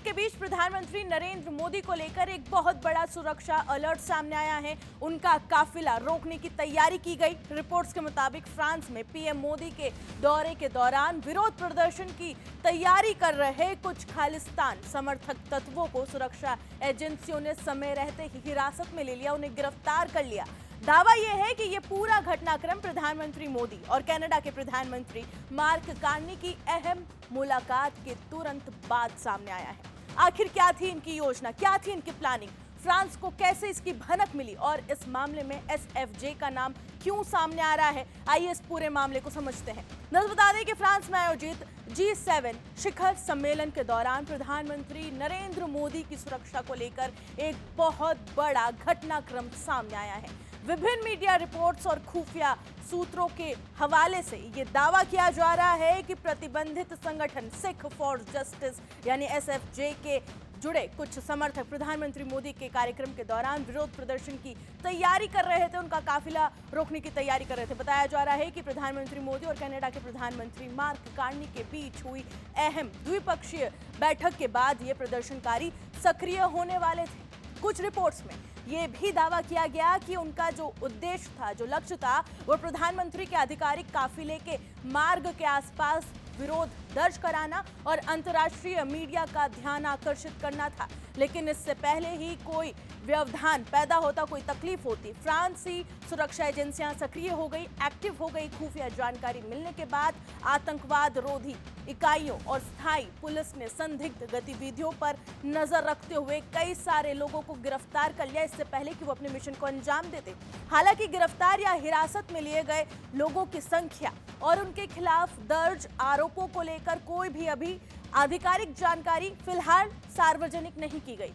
के बीच प्रधानमंत्री नरेंद्र मोदी को लेकर एक बहुत बड़ा सुरक्षा अलर्ट सामने आया है। उनका काफिला रोकने की तैयारी की गई। रिपोर्ट्स के मुताबिक फ्रांस में पीएम मोदी के दौरे के दौरान विरोध प्रदर्शन की तैयारी कर रहे कुछ खालिस्तान समर्थक तत्वों को सुरक्षा एजेंसियों ने समय रहते ही हिरासत में ले लिया, उन्हें गिरफ्तार कर लिया। दावा यह है कि यह पूरा घटनाक्रम प्रधानमंत्री मोदी और कनाडा के प्रधानमंत्री मार्क कार्नी की अहम मुलाकात के तुरंत बाद सामने आया है। आखिर क्या थी इनकी योजना, क्या थी इनकी प्लानिंग, फ्रांस को कैसे इसकी भनक मिली और इस मामले में एसएफजे का नाम क्यों सामने आ रहा है, आइए इस पूरे मामले को समझते हैं। नजर बता दें कि फ्रांस में आयोजित G7 शिखर सम्मेलन के दौरान प्रधानमंत्री नरेंद्र मोदी की सुरक्षा को लेकर एक बहुत बड़ा घटनाक्रम सामने आया है। विभिन्न मीडिया रिपोर्ट्स और खुफिया सूत्रों के हवाले से ये दावा किया जा रहा है कि प्रतिबंधित संगठन सिख फॉर जस्टिस यानी एसएफजे के जुड़े कुछ समर्थक प्रधानमंत्री मोदी के कार्यक्रम के दौरान विरोध प्रदर्शन की तैयारी कर रहे थे, उनका काफिला रोकने की तैयारी कर रहे थे। बताया जा रहा है कि प्रधानमंत्री मोदी और कनाडा के प्रधानमंत्री मार्क कार्नी के बीच हुई अहम द्विपक्षीय बैठक के बाद ये प्रदर्शनकारी सक्रिय होने वाले थे। कुछ रिपोर्ट्स में ये भी दावा किया गया कि उनका जो उद्देश्य था, जो लक्ष्य था, वो प्रधानमंत्री के आधिकारिक काफिले के मार्ग के आसपास विरोध दर्ज कराना और अंतर्राष्ट्रीय मीडिया का ध्यान आकर्षित करना था। लेकिन इससे पहले ही कोई व्यवधान पैदा होता, कोई तकलीफ होती, फ्रांसी सुरक्षा एजेंसियां सक्रिय हो गई, एक्टिव हो गई। खुफिया जानकारी मिलने के बाद आतंकवाद रोधी इकाइयों और स्थायी पुलिस ने संदिग्ध गतिविधियों पर नजर रखते हुए कई सारे लोगों को गिरफ्तार कर लिया, इससे पहले कि वो अपने मिशन को अंजाम देते। हालांकि गिरफ्तार या हिरासत में लिए गए लोगों की संख्या और उनके खिलाफ दर्ज आरोपों को लेकर कोई भी अभी आधिकारिक जानकारी फिलहाल सार्वजनिक नहीं की गई।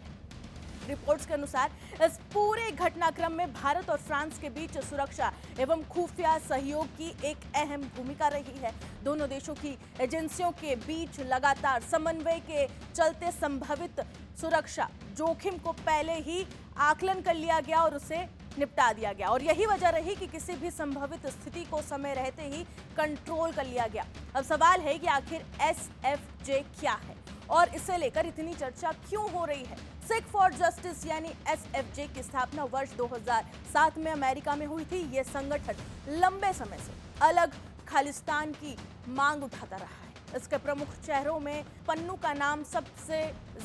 रिपोर्ट्स के अनुसार इस पूरे घटनाक्रम में भारत और फ्रांस के बीच सुरक्षा एवं खुफिया सहयोग की एक अहम भूमिका रही है। दोनों देशों की एजेंसियों के बीच लगातार समन्वय के चलते संभावित सुरक्षा जोखिम को पहले ही आकलन कर लिया गया और उसे निपटा दिया गया, और यही वजह रही कि किसी भी संभावित स्थिति को समय रहते ही कंट्रोल कर लिया गया। अब सवाल है कि आखिर एसएफजे क्या है और इसे लेकर इतनी चर्चा क्यों हो रही है। सिख फॉर जस्टिस यानी एसएफजे की स्थापना वर्ष 2007 में अमेरिका में हुई थी। यह संगठन लंबे समय से अलग खालिस्तान की मांग उठाता रहा है। इसके प्रमुख चेहरों में पन्नू का नाम सबसे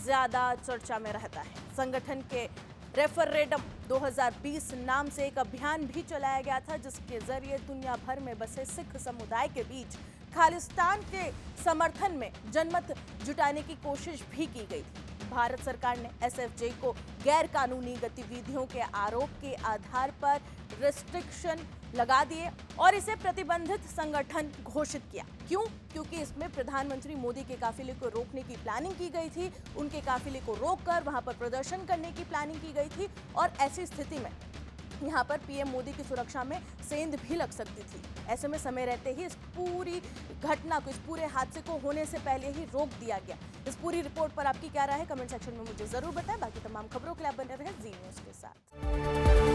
ज्यादा चर्चा में रहता है। संगठन के रेफरेंडम 2020 नाम से एक अभियान भी चलाया गया था, जिसके जरिए दुनिया भर में बसे सिख समुदाय के बीच खालिस्तान के समर्थन में जनमत जुटाने की कोशिश भी की गई थी। भारत सरकार ने एसएफजे को गैर कानूनी गतिविधियों के आरोप के आधार पर रिस्ट्रिक्शन लगा दिए और इसे प्रतिबंधित संगठन घोषित किया। क्यों? क्योंकि इसमें प्रधानमंत्री मोदी के काफिले को रोकने की प्लानिंग की गई थी, उनके काफिले को रोककर वहां पर प्रदर्शन करने की प्लानिंग की गई थी और ऐसी स्थिति में यहाँ पर पीएम मोदी की सुरक्षा में सेंध भी लग सकती थी। ऐसे में समय रहते ही इस पूरी घटना को, इस पूरे हादसे को होने से पहले ही रोक दिया गया। इस पूरी रिपोर्ट पर आपकी क्या राय है, कमेंट सेक्शन में मुझे जरूर बताएं। बाकी तमाम खबरों के लिए आप बने रहें जी न्यूज़ के साथ।